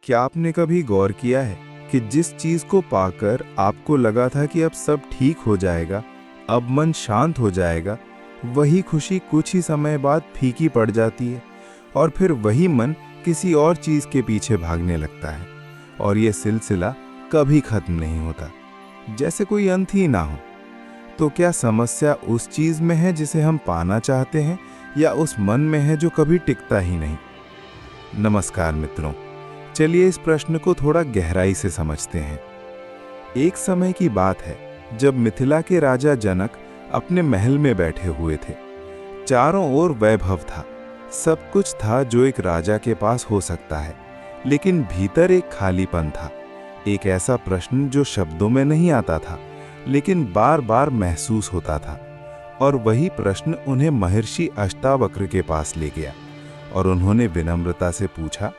क्या आपने कभी गौर किया है कि जिस चीज को पाकर आपको लगा था कि अब सब ठीक हो जाएगा, अब मन शांत हो जाएगा, वही खुशी कुछ ही समय बाद फीकी पड़ जाती है और फिर वही मन किसी और चीज के पीछे भागने लगता है और ये सिलसिला कभी खत्म नहीं होता, जैसे कोई अंत ही ना हो। तो क्या समस्या उस चीज में है जिसे हम पाना चाहते हैं या उस मन में है जो कभी टिकता ही नहीं? नमस्कार मित्रों, चलिए इस प्रश्न को थोड़ा गहराई से समझते हैं। एक समय की बात है जब मिथिला के राजा जनक अपने महल में बैठे हुए थे। चारों ओर वैभव था, सब कुछ था जो एक राजा के पास हो सकता है, लेकिन भीतर एक खालीपन था। एक ऐसा प्रश्न जो शब्दों में नहीं आता था लेकिन बार बार महसूस होता था। और वही प्रश्न उन्हें महर्षि अष्टावक्र के पास ले गया और उन्होंने विनम्रता से पूछा,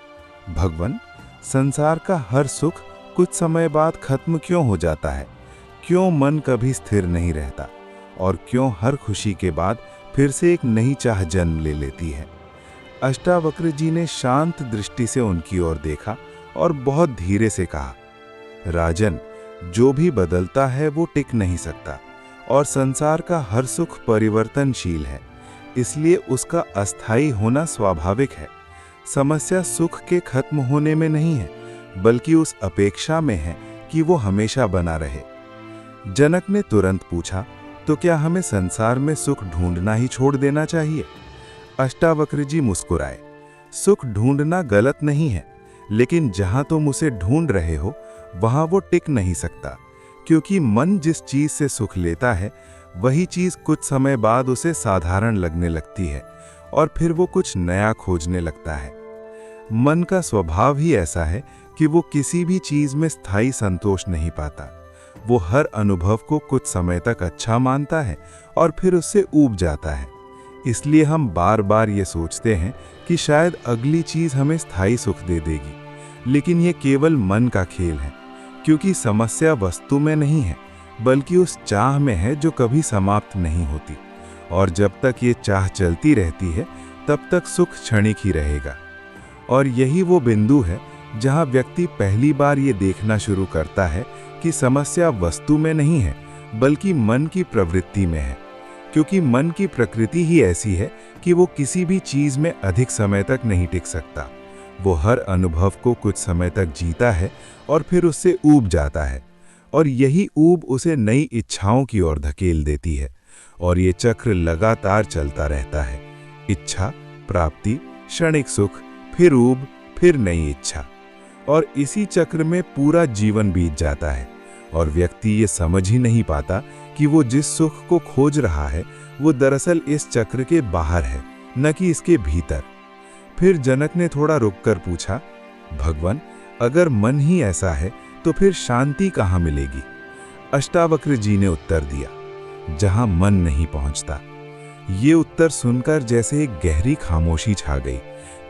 भगवान, संसार का हर सुख कुछ समय बाद खत्म क्यों हो जाता है? क्यों मन कभी स्थिर नहीं रहता? और क्यों हर खुशी के बाद फिर से एक नई चाह जन्म ले लेती है? अष्टावक्र जी ने शांत दृष्टि से उनकी ओर देखा और बहुत धीरे से कहा, राजन, जो भी बदलता है वो टिक नहीं सकता और संसार का हर सुख परिवर्तनशील है, इसलिए उसका अस्थायी होना स्वाभाविक है। समस्या सुख के खत्म होने में नहीं है, बल्कि उस अपेक्षा में है कि वो हमेशा बना रहे। जनक ने तुरंत पूछा, तो क्या हमें संसार में सुख ढूंढना ही छोड़ देना चाहिए? अष्टावक्र जी मुस्कुराए, सुख ढूंढना गलत नहीं है, लेकिन जहां तुम उसे ढूंढ रहे हो वहां वो टिक नहीं सकता, क्योंकि मन जिस चीज से सुख लेता है वही चीज कुछ समय बाद उसे साधारण लगने लगती है और फिर वो कुछ नया खोजने लगता है। मन का स्वभाव ही ऐसा है कि वो किसी भी चीज में स्थायी संतोष नहीं पाता। वो हर अनुभव को कुछ समय तक अच्छा मानता है और फिर उससे ऊब जाता है। इसलिए हम बार बार ये सोचते हैं कि शायद अगली चीज हमें स्थायी सुख दे देगी, लेकिन ये केवल मन का खेल है, क्योंकि समस्या वस्तु में नहीं है बल्कि उस चाह में है जो कभी समाप्त नहीं होती। और जब तक ये चाह चलती रहती है तब तक सुख क्षणिक ही रहेगा। और यही वो बिंदु है जहां व्यक्ति पहली बार ये देखना शुरू करता है कि समस्या वस्तु में नहीं है बल्कि मन की प्रवृत्ति में है, क्योंकि मन की प्रकृति ही ऐसी है कि वो किसी भी चीज में अधिक समय तक नहीं टिक सकता। वो हर अनुभव को कुछ समय तक जीता है और फिर उससे ऊब जाता है, और यही ऊब उसे नई इच्छाओं की ओर धकेल देती है और ये चक्र लगातार चलता रहता है। इच्छा, प्राप्ति, क्षणिक सुख, फिर ऊब, फिर नई इच्छा, और इसी चक्र में पूरा जीवन बीत जाता है और व्यक्ति ये समझ ही नहीं पाता कि वो जिस सुख को खोज रहा है वो दरअसल इस चक्र के बाहर है, न कि इसके भीतर। फिर जनक ने थोड़ा रुककर पूछा, भगवान, अगर मन ही ऐसा है तो फिर शांति कहाँ मिलेगी? अष्टावक्र जी ने उत्तर दिया, जहां मन नहीं पहुंचता। ये उत्तर सुनकर जैसे एक गहरी खामोशी छा गई,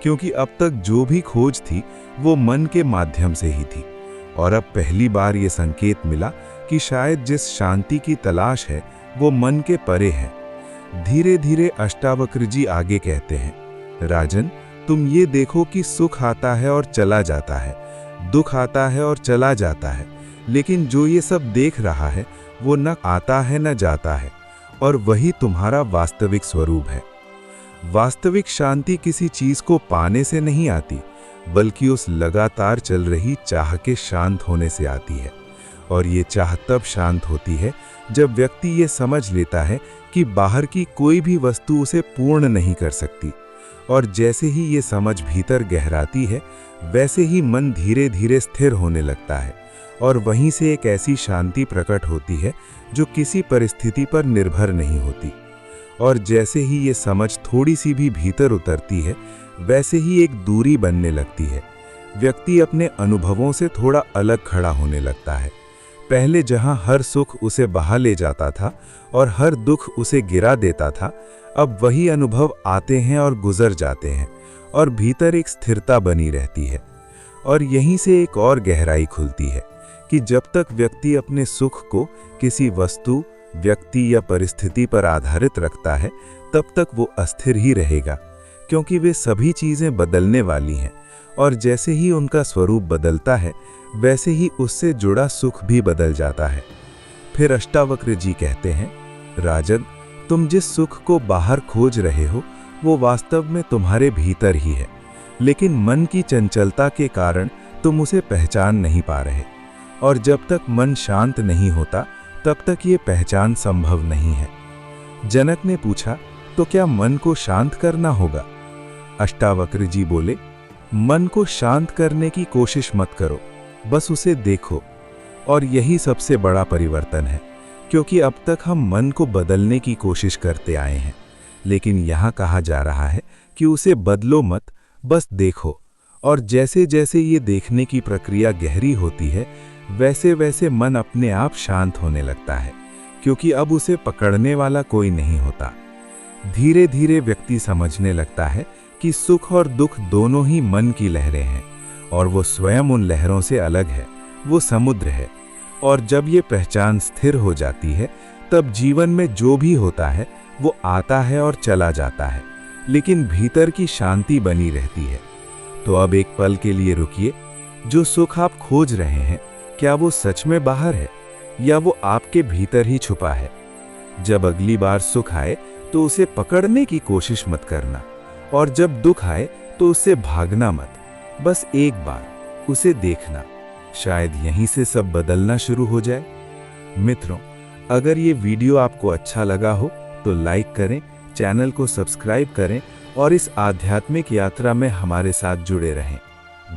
क्योंकि अब तक जो भी खोज थी वो मन के माध्यम से ही थी, और अब पहली बार ये संकेत मिला कि शायद जिस शांति की तलाश है वो मन के परे है। धीरे धीरे अष्टावक्र जी आगे कहते हैं, राजन, तुम ये देखो कि सुख आता है और चला जाता है, दुख आता है और चला जाता है, लेकिन जो ये सब देख रहा है वो न आता है न जाता है, और वही तुम्हारा वास्तविक स्वरूप है। वास्तविक शांति किसी चीज को पाने से नहीं आती, बल्कि उस लगातार चल रही चाह के शांत होने से आती है। और ये चाह तब शांत होती है जब व्यक्ति ये समझ लेता है कि बाहर की कोई भी वस्तु उसे पूर्ण नहीं कर सकती। और जैसे ही ये समझ भीतर गहराती है, वैसे ही मन धीरे धीरे स्थिर होने लगता है, और वहीं से एक ऐसी शांति प्रकट होती है जो किसी परिस्थिति पर निर्भर नहीं होती। और जैसे ही ये समझ थोड़ी सी भी भीतर उतरती है, वैसे ही एक दूरी बनने लगती है। व्यक्ति अपने अनुभवों से थोड़ा अलग खड़ा होने लगता है। पहले जहां हर सुख उसे बहा ले जाता था और हर दुख उसे गिरा देता था, अब वही अनुभव आते हैं और गुजर जाते हैं, और भीतर एक स्थिरता बनी रहती है। और यहीं से एक और गहराई खुलती है कि जब तक व्यक्ति अपने सुख को किसी वस्तु, व्यक्ति या परिस्थिति पर आधारित रखता है, तब तक वो अस्थिर ही रहेगा, क्योंकि वे सभी चीजें बदलने वाली हैं और जैसे ही उनका स्वरूप बदलता है वैसे ही उससे जुड़ा सुख भी बदल जाता है। फिर अष्टावक्र जी कहते हैं, राजन, तुम जिस सुख को बाहर खोज रहे हो वो वास्तव में तुम्हारे भीतर ही है, लेकिन मन की चंचलता के कारण तुम उसे पहचान नहीं पा रहे। और जब तक मन शांत नहीं होता तब तक ये पहचान संभव नहीं है। जनक ने पूछा, तो क्या मन को शांत करना होगा? अष्टावक्र जी बोले, मन को शांत करने की कोशिश मत करो, बस उसे देखो। और यही सबसे बड़ा परिवर्तन है, क्योंकि अब तक हम मन को बदलने की कोशिश करते आए हैं, लेकिन यहाँ कहा जा रहा है कि उसे बदलो मत, बस देखो। और जैसे जैसे ये देखने की प्रक्रिया गहरी होती है वैसे वैसे मन अपने आप शांत होने लगता है, क्योंकि अब उसे पकड़ने वाला कोई नहीं होता। धीरे धीरे व्यक्ति समझने लगता है कि सुख और दुख दोनों ही मन की लहरें हैं और वो स्वयं उन लहरों से अलग है, वो समुद्र है। और जब ये पहचान स्थिर हो जाती है तब जीवन में जो भी होता है वो आता है और चला जाता है, लेकिन भीतर की शांति बनी रहती है। तो अब एक पल के लिए रुकिए, जो सुख आप खोज रहे हैं क्या वो सच में बाहर है या वो आपके भीतर ही छुपा है? जब अगली बार सुख आए तो उसे पकड़ने की कोशिश मत करना, और जब दुख आए तो उससे भागना मत, बस एक बार उसे देखना। शायद यहीं से सब बदलना शुरू हो जाए। मित्रों, अगर ये वीडियो आपको अच्छा लगा हो तो लाइक करें, चैनल को सब्सक्राइब करें और इस आध्यात्मिक यात्रा में हमारे साथ जुड़े रहें।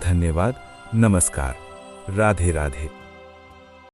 धन्यवाद। नमस्कार। राधे राधे।